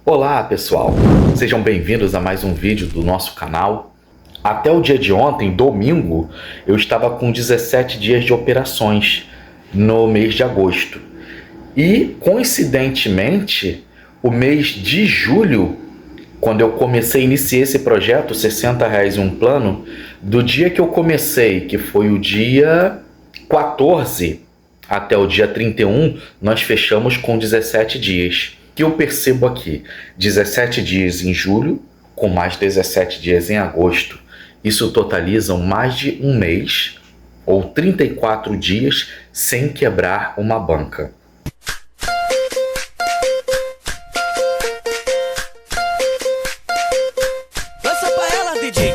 Olá pessoal, sejam bem-vindos a mais um vídeo do nosso canal. Até o dia de ontem, domingo, eu estava com 17 dias de operações no mês de agosto. E, coincidentemente, o mês de julho, quando eu iniciei esse projeto, R$60 um plano, do dia que eu comecei, que foi o dia 14 até o dia 31, nós fechamos com 17 dias. O que eu percebo aqui? 17 dias em julho, com mais 17 dias em agosto. Isso totalizam mais de um mês, ou 34 dias, sem quebrar uma banca. Dança pra ela, DJ.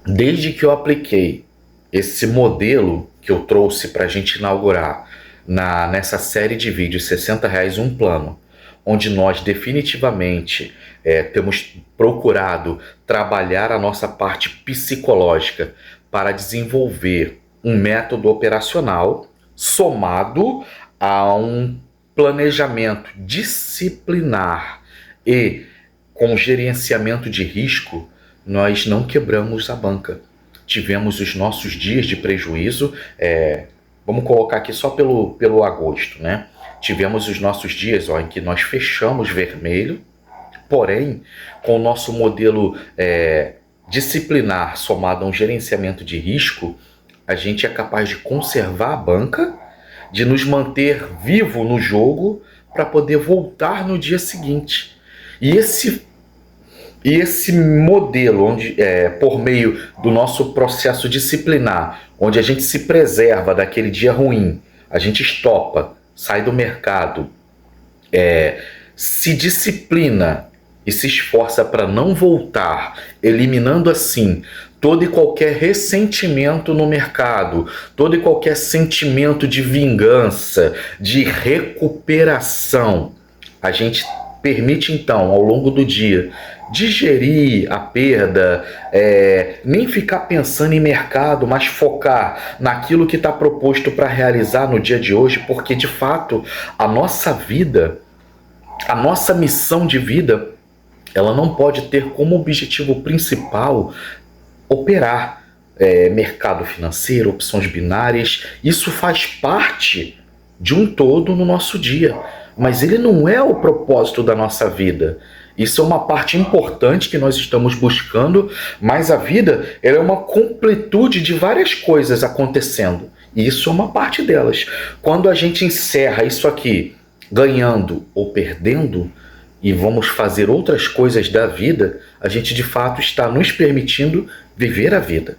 Desde que eu apliquei esse modelo que eu trouxe para a gente inaugurar nessa série de vídeos R$60 um plano, onde nós definitivamente temos procurado trabalhar a nossa parte psicológica para desenvolver um método operacional somado a um planejamento disciplinar e com gerenciamento de risco, nós não quebramos a banca. Tivemos os nossos dias de prejuízo, vamos colocar aqui só pelo agosto, né? Tivemos os nossos dias em que nós fechamos vermelho, porém, com o nosso modelo disciplinar somado a um gerenciamento de risco, a gente é capaz de conservar a banca, de nos manter vivo no jogo para poder voltar no dia seguinte. E esse modelo, onde por meio do nosso processo disciplinar, onde a gente se preserva daquele dia ruim, a gente estopa, sai do mercado, se disciplina e se esforça para não voltar, eliminando assim todo e qualquer ressentimento no mercado, todo e qualquer sentimento de vingança, de recuperação. A gente permite então, ao longo do dia, digerir a perda, nem ficar pensando em mercado, mas focar naquilo que está proposto para realizar no dia de hoje, porque de fato a nossa vida, a nossa missão de vida, ela não pode ter como objetivo principal operar mercado financeiro, opções binárias. Isso faz parte de um todo no nosso dia, mas ele não é o propósito da nossa vida. Isso é uma parte importante que nós estamos buscando, mas a vida ela é uma completude de várias coisas acontecendo, e isso é uma parte delas. Quando a gente encerra isso aqui ganhando ou perdendo, e vamos fazer outras coisas da vida, a gente de fato está nos permitindo viver a vida.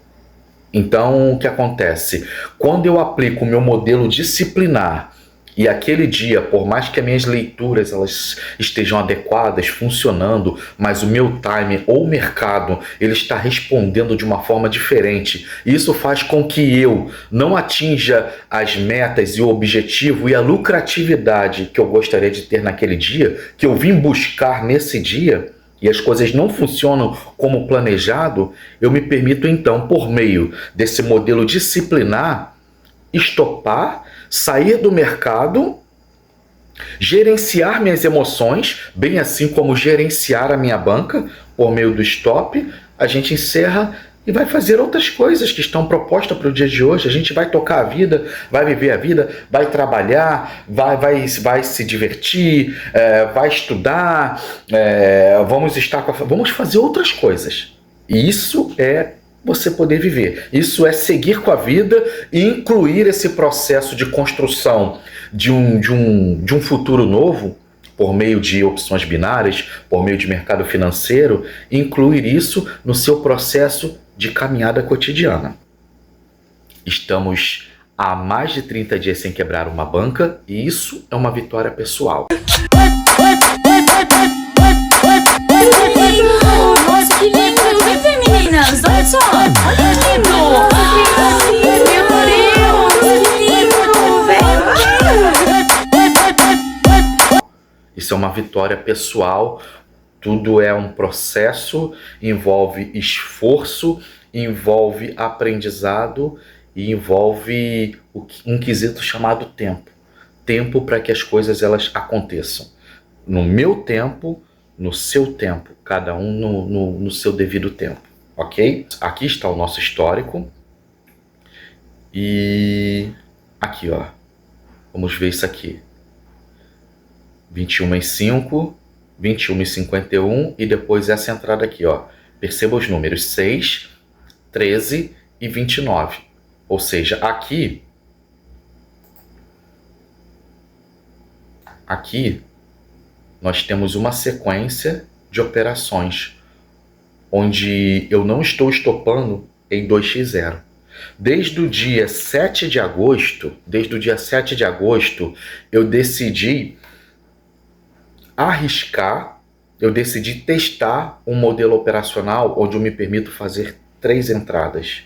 Então, o que acontece? Quando eu aplico o meu modelo disciplinar, e aquele dia, por mais que as minhas leituras elas estejam adequadas, funcionando, mas o meu time ou o mercado ele está respondendo de uma forma diferente, isso faz com que eu não atinja as metas e o objetivo e a lucratividade que eu gostaria de ter naquele dia, que eu vim buscar nesse dia, e as coisas não funcionam como planejado, eu me permito então, por meio desse modelo disciplinar, estopar, sair do mercado, gerenciar minhas emoções, bem assim como gerenciar a minha banca por meio do stop. A gente encerra e vai fazer outras coisas que estão propostas para o dia de hoje. A gente vai tocar a vida, vai viver a vida, vai trabalhar, vai se divertir, vai estudar, vamos fazer outras coisas. E isso é você poder viver. Isso é seguir com a vida e incluir esse processo de construção de um futuro novo, por meio de opções binárias, por meio de mercado financeiro, incluir isso no seu processo de caminhada cotidiana. Estamos há mais de 30 dias sem quebrar uma banca e isso é uma vitória pessoal. Nossa, que lindo! Vem ver, meninas! Olha só! Olha que lindo! Meu Deus! Que lindo! Vem! Isso é uma vitória pessoal. Tudo é um processo, envolve esforço, envolve aprendizado e envolve um quesito chamado tempo. tempo para que as coisas elas aconteçam. No meu tempo, no seu tempo, cada um no seu devido tempo, ok? Aqui está o nosso histórico. E aqui, ó, vamos ver isso aqui. 21h05, 21h51 e depois essa entrada aqui, ó. Perceba os números 6, 13 e 29. Ou seja, aqui nós temos uma sequência de operações onde eu não estou estopando em 2x0. Desde o dia 7 de agosto, eu decidi arriscar, eu decidi testar um modelo operacional onde eu me permito fazer 3 entradas.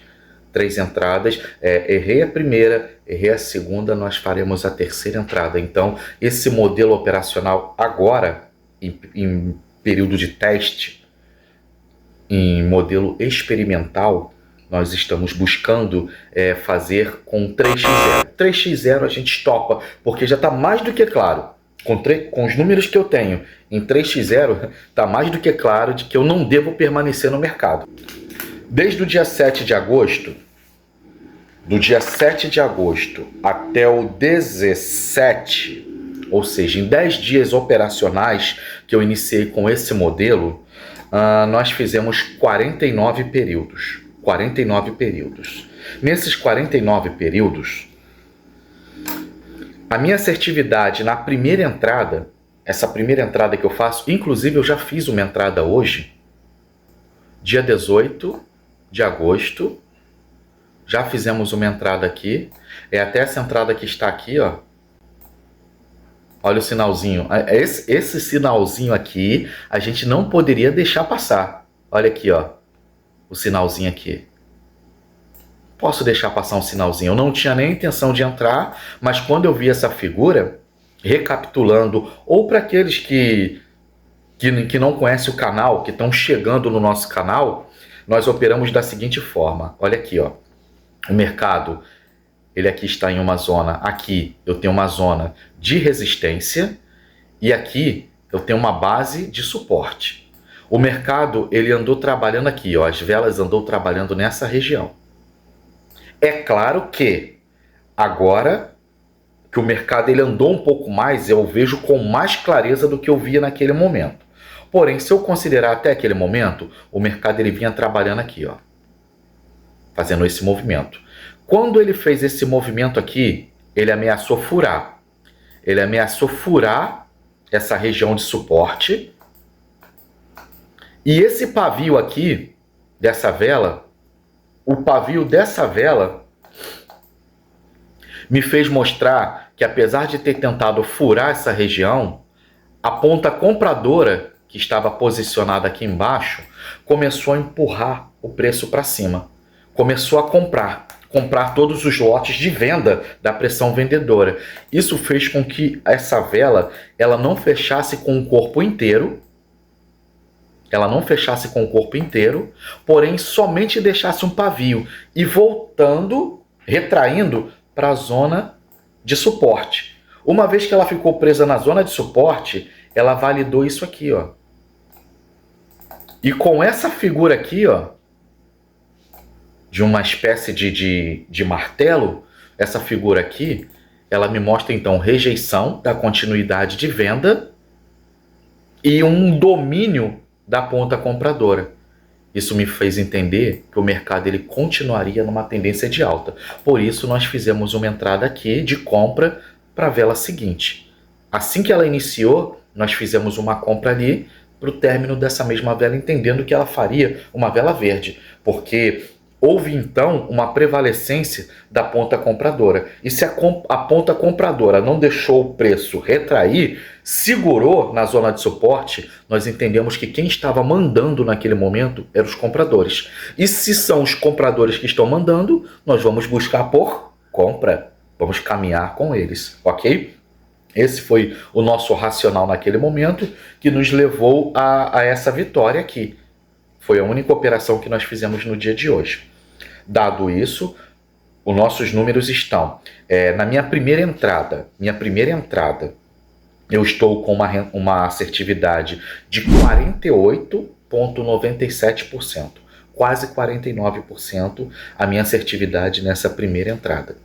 Errei a primeira, errei a segunda, nós faremos a terceira entrada. Então, esse modelo operacional agora, em período de teste, em modelo experimental, nós estamos buscando fazer com 3x0. 3x0 a gente estopa, porque já está mais do que claro. Com os números que eu tenho em 3x0, está mais do que claro de que eu não devo permanecer no mercado. Desde o dia 7 de agosto, do dia 7 de agosto até o 17, ou seja, em 10 dias operacionais que eu iniciei com esse modelo, nós fizemos 49 períodos. 49 períodos. Nesses 49 períodos, a minha assertividade na primeira entrada, essa primeira entrada que eu faço, inclusive eu já fiz uma entrada hoje, dia 18 de agosto, já fizemos uma entrada aqui, até essa entrada que está aqui, ó. Olha o sinalzinho, esse sinalzinho aqui, a gente não poderia deixar passar. Olha aqui, ó, o sinalzinho aqui. Posso deixar passar um sinalzinho. Eu não tinha nem intenção de entrar, mas quando eu vi essa figura, recapitulando, ou para aqueles que não conhecem o canal, que estão chegando no nosso canal, nós operamos da seguinte forma. Olha aqui, ó. O mercado, ele aqui está em uma zona, aqui eu tenho uma zona de resistência e aqui eu tenho uma base de suporte. O mercado, ele andou trabalhando aqui, ó, as velas andou trabalhando nessa região. É claro que agora que o mercado ele andou um pouco mais, eu vejo com mais clareza do que eu via naquele momento. Porém, se eu considerar até aquele momento, o mercado ele vinha trabalhando aqui, ó, fazendo esse movimento. Quando ele fez esse movimento aqui, ele ameaçou furar. Ele ameaçou furar essa região de suporte. E esse pavio aqui, dessa vela, o pavio dessa vela me fez mostrar que, apesar de ter tentado furar essa região, a ponta compradora, que estava posicionada aqui embaixo, começou a empurrar o preço para cima. Começou a comprar todos os lotes de venda da pressão vendedora. Isso fez com que essa vela ela não fechasse com o corpo inteiro. Ela não fechasse com o corpo inteiro, porém somente deixasse um pavio e voltando, retraindo para a zona de suporte. Uma vez que ela ficou presa na zona de suporte, ela validou isso aqui, ó. E com essa figura aqui, ó, de uma espécie de martelo, essa figura aqui, ela me mostra então rejeição da continuidade de venda e um domínio da ponta compradora. Isso me fez entender que o mercado ele continuaria numa tendência de alta. Por isso nós fizemos uma entrada aqui de compra para a vela seguinte. Assim que ela iniciou, nós fizemos uma compra ali para o término dessa mesma vela, entendendo que ela faria uma vela verde, porque houve então uma prevalecência da ponta compradora. E se a ponta compradora não deixou o preço retrair, segurou na zona de suporte, nós entendemos que quem estava mandando naquele momento eram os compradores. E se são os compradores que estão mandando, nós vamos buscar por compra. Vamos caminhar com eles, ok? Esse foi o nosso racional naquele momento que nos levou a essa vitória aqui. Foi a única operação que nós fizemos no dia de hoje. Dado isso, os nossos números estão na minha primeira entrada. Eu estou com uma assertividade de 48,97%, quase 49% a minha assertividade nessa primeira entrada.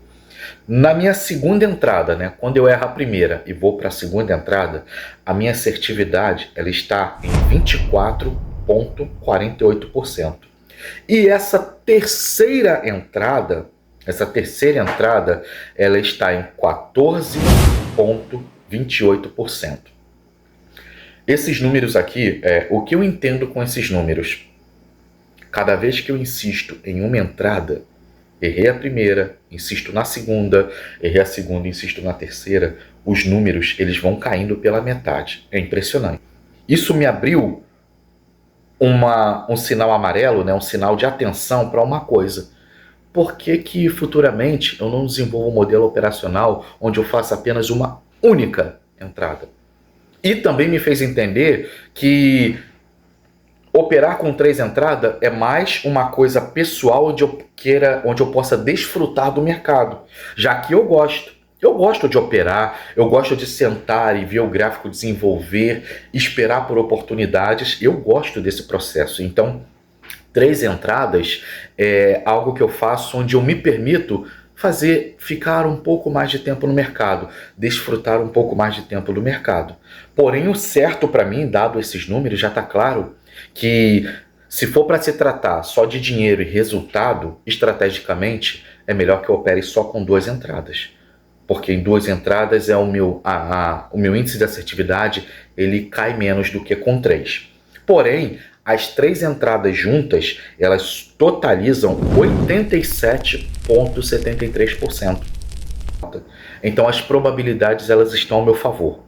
Na minha segunda entrada, né, quando eu erro a primeira e vou para a segunda entrada, a minha assertividade ela está em 24,48%. E essa terceira entrada, ela está em 14,28%. Esses números aqui, o que eu entendo com esses números? Cada vez que eu insisto em uma entrada, errei a primeira, insisto na segunda, errei a segunda, insisto na terceira, os números eles vão caindo pela metade. É impressionante. Isso me abriu um sinal amarelo, né, um sinal de atenção para uma coisa. Por que futuramente eu não desenvolvo um modelo operacional onde eu faça apenas uma única entrada? E também me fez entender que operar com 3 entradas é mais uma coisa pessoal onde eu possa desfrutar do mercado, já que eu gosto de operar, eu gosto de sentar e ver o gráfico desenvolver, esperar por oportunidades, eu gosto desse processo. Então, 3 entradas é algo que eu faço onde eu me permito ficar um pouco mais de tempo no mercado, desfrutar um pouco mais de tempo do mercado. Porém, o certo para mim, dado esses números, já está claro que se for para se tratar só de dinheiro e resultado, estrategicamente, é melhor que eu opere só com 2 entradas. Porque em 2 entradas o meu índice de assertividade ele cai menos do que com 3. Porém, as 3 entradas juntas, elas totalizam 87,73%. Então as probabilidades elas estão ao meu favor.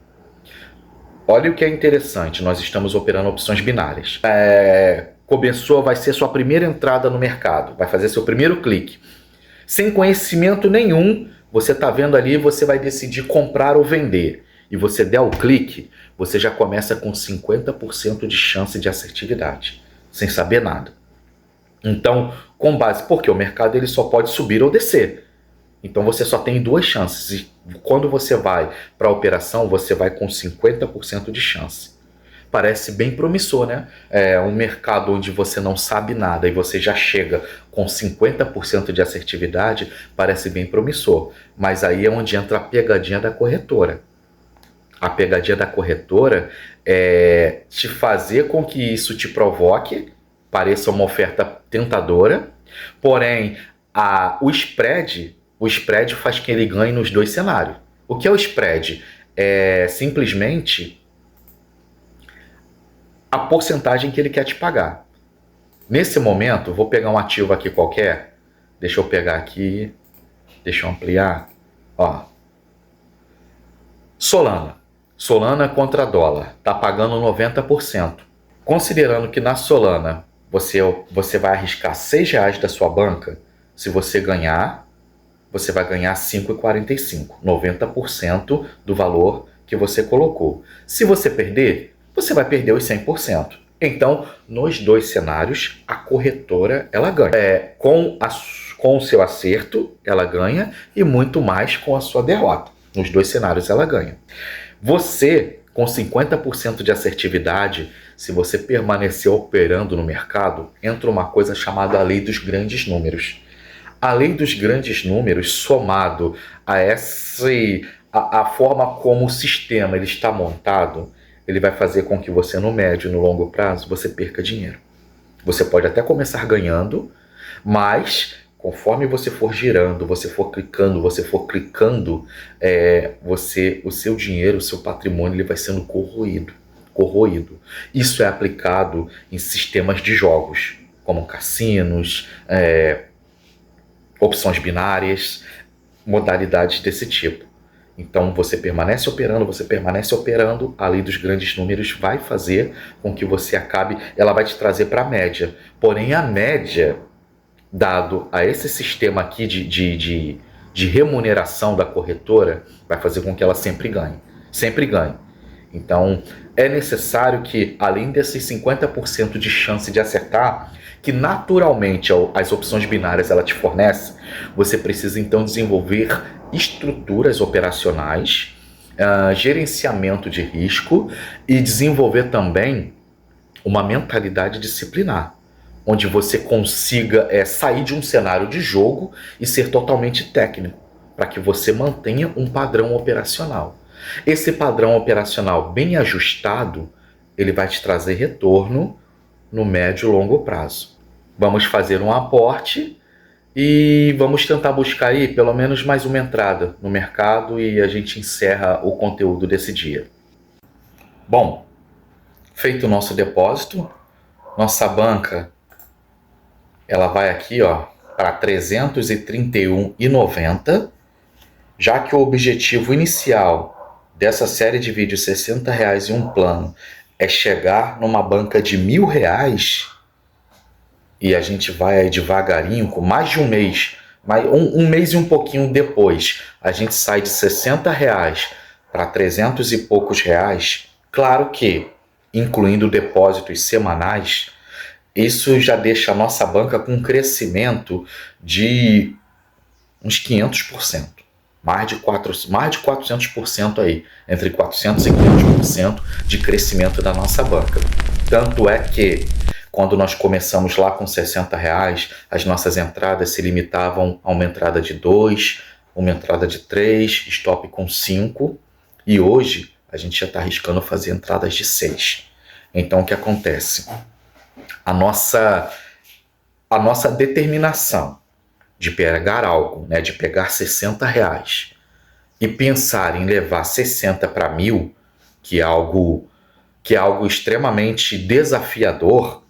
Olha o que é interessante, nós estamos operando opções binárias. Começou, vai ser sua primeira entrada no mercado, vai fazer seu primeiro clique. Sem conhecimento nenhum, você está vendo ali, você vai decidir comprar ou vender. E você der o clique, você já começa com 50% de chance de assertividade, sem saber nada. Então, com base, porque o mercado ele só pode subir ou descer. Então você só tem 2 chances. E quando você vai para a operação, você vai com 50% de chance. Parece bem promissor, né? Um mercado onde você não sabe nada e você já chega com 50% de assertividade, parece bem promissor. Mas aí é onde entra a pegadinha da corretora. A pegadinha da corretora é te fazer com que isso te provoque, pareça uma oferta tentadora, porém o spread faz que ele ganhe nos 2 cenários. O que é o spread? É simplesmente a porcentagem que ele quer te pagar. Nesse momento, vou pegar um ativo aqui qualquer, deixa eu pegar aqui, deixa eu ampliar, ó. Solana contra dólar, tá pagando 90%. Considerando que na Solana você vai arriscar R$6 da sua banca, se você ganhar, você vai ganhar 5,45, 90% do valor que você colocou. Se você perder, você vai perder os 100%. Então, nos 2 cenários, a corretora ela ganha. Com o seu acerto, ela ganha, e muito mais com a sua derrota. Nos 2 cenários, ela ganha. Você, com 50% de assertividade, se você permanecer operando no mercado, entra uma coisa chamada a lei dos grandes números. A lei dos grandes números, somado a forma como o sistema ele está montado, ele vai fazer com que você, no médio e no longo prazo, você perca dinheiro. Você pode até começar ganhando, mas conforme você for girando, você for clicando, o seu dinheiro, o seu patrimônio, ele vai sendo corroído. Isso é aplicado em sistemas de jogos, como cassinos, opções binárias, modalidades desse tipo. Então você permanece operando, a lei dos grandes números vai fazer com que você acabe, ela vai te trazer para a média. Porém, a média, dado a esse sistema aqui de remuneração da corretora, vai fazer com que ela sempre ganhe. Então, é necessário que, além desses 50% de chance de acertar, que naturalmente as opções binárias ela te fornece, você precisa então desenvolver estruturas operacionais, gerenciamento de risco e desenvolver também uma mentalidade disciplinar, onde você consiga sair de um cenário de jogo e ser totalmente técnico, para que você mantenha um padrão operacional. Esse padrão operacional bem ajustado, ele vai te trazer retorno no médio e longo prazo. Vamos fazer um aporte e vamos tentar buscar aí pelo menos mais uma entrada no mercado e a gente encerra o conteúdo desse dia. Bom, feito o nosso depósito, nossa banca ela vai aqui para R$ 331,90, já que o objetivo inicial dessa série de vídeos R$60 em um plano é chegar numa banca de R$1.000 e a gente vai aí devagarinho, com mais de um mês, um mês e um pouquinho depois, a gente sai de R$60 para 300 e poucos reais. Claro que, incluindo depósitos semanais, isso já deixa a nossa banca com um crescimento de uns 500%. Mais de 400% aí, entre 400% e 500% de crescimento da nossa banca. Tanto é que, quando nós começamos lá com R$60, as nossas entradas se limitavam a uma entrada de 2, uma entrada de 3, stop com 5, e hoje a gente já está arriscando fazer entradas de 6. Então o que acontece? A nossa determinação de pegar algo, de pegar R$60 e pensar em levar 60 para 1.000, que é algo extremamente desafiador,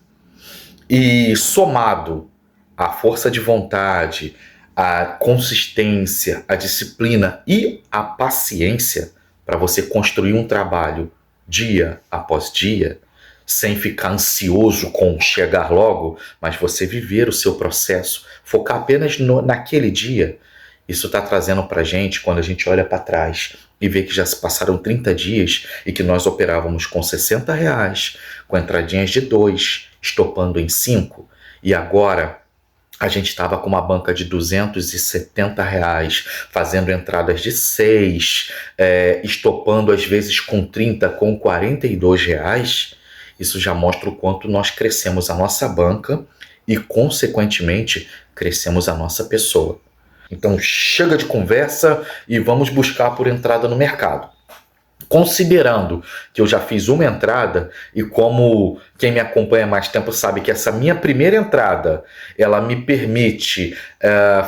e somado à força de vontade, à consistência, à disciplina e à paciência para você construir um trabalho dia após dia, sem ficar ansioso com chegar logo, mas você viver o seu processo, focar apenas naquele dia. Isso está trazendo para a gente, quando a gente olha para trás e vê que já se passaram 30 dias e que nós operávamos com R$60, com entradinhas de 2, estopando em 5, e agora a gente estava com uma banca de R$270, fazendo entradas de 6, estopando às vezes com 30, com R$42, isso já mostra o quanto nós crescemos a nossa banca e, consequentemente, crescemos a nossa pessoa. Então, chega de conversa e vamos buscar por entrada no mercado. Considerando que eu já fiz uma entrada, e como quem me acompanha há mais tempo sabe que essa minha primeira entrada, ela me permite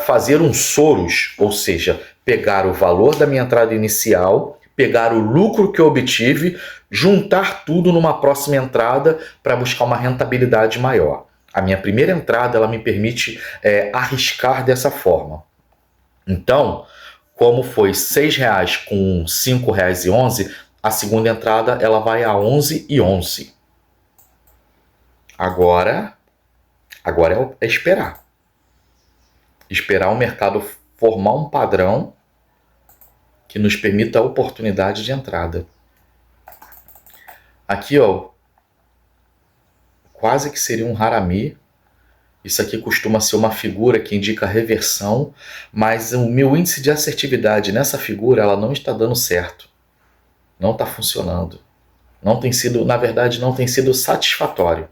fazer um SOROS, ou seja, pegar o valor da minha entrada inicial, pegar o lucro que eu obtive, juntar tudo numa próxima entrada para buscar uma rentabilidade maior. A minha primeira entrada, ela me permite arriscar dessa forma. Então, como foi R$6 com R$5,11, a segunda entrada ela vai a R$11,11. Agora é esperar. Esperar o mercado formar um padrão que nos permita a oportunidade de entrada. Aqui, quase que seria um harami. Isso aqui costuma ser uma figura que indica reversão, mas o meu índice de assertividade nessa figura, ela não está dando certo. Não está funcionando. Não tem sido, na verdade, não tem sido satisfatório.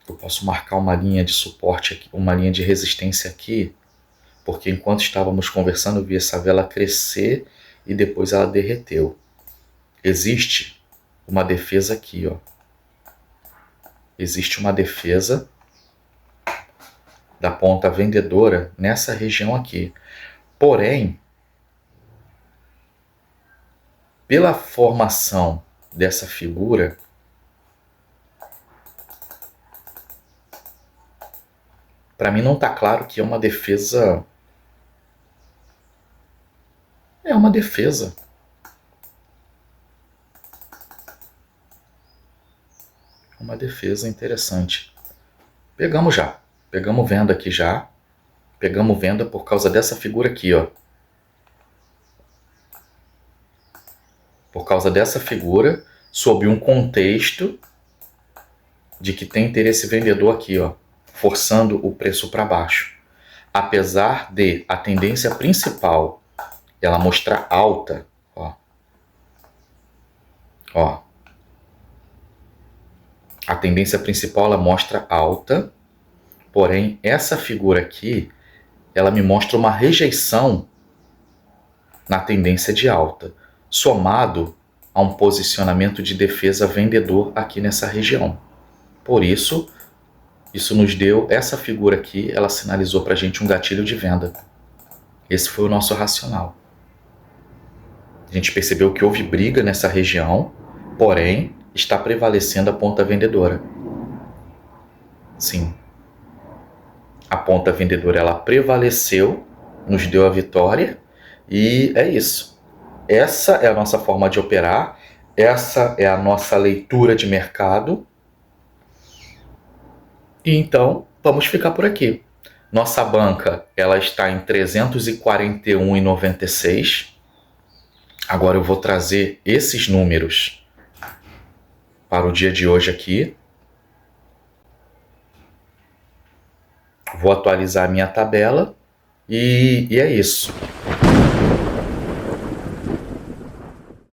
Eu posso marcar uma linha de suporte aqui, uma linha de resistência aqui, porque enquanto estávamos conversando, eu vi essa vela crescer e depois ela derreteu. Existe uma defesa aqui, Existe uma defesa da ponta vendedora nessa região aqui. Porém, pela formação dessa figura, para mim não está claro que é uma defesa. É uma defesa. Uma defesa interessante. Pegamos venda aqui já. Pegamos venda por causa dessa figura aqui, por causa dessa figura, sob um contexto de que tem interesse vendedor aqui, ó, forçando o preço para baixo. Apesar de a tendência principal ela mostrar alta, ó, a tendência principal ela mostra alta, porém essa figura aqui ela me mostra uma rejeição na tendência de alta, somado a um posicionamento de defesa vendedor aqui nessa região. Por isso, isso nos deu, essa figura aqui, ela sinalizou para a gente um gatilho de venda. Esse foi o nosso racional. A gente percebeu que houve briga nessa região, porém, está prevalecendo a ponta vendedora. Sim. A ponta vendedora, ela prevaleceu, nos deu a vitória, e é isso. Essa é a nossa forma de operar, essa é a nossa leitura de mercado. E então, vamos ficar por aqui. Nossa banca, ela está em 341,96. Agora eu vou trazer esses números para o dia de hoje aqui. Vou atualizar a minha tabela e é isso.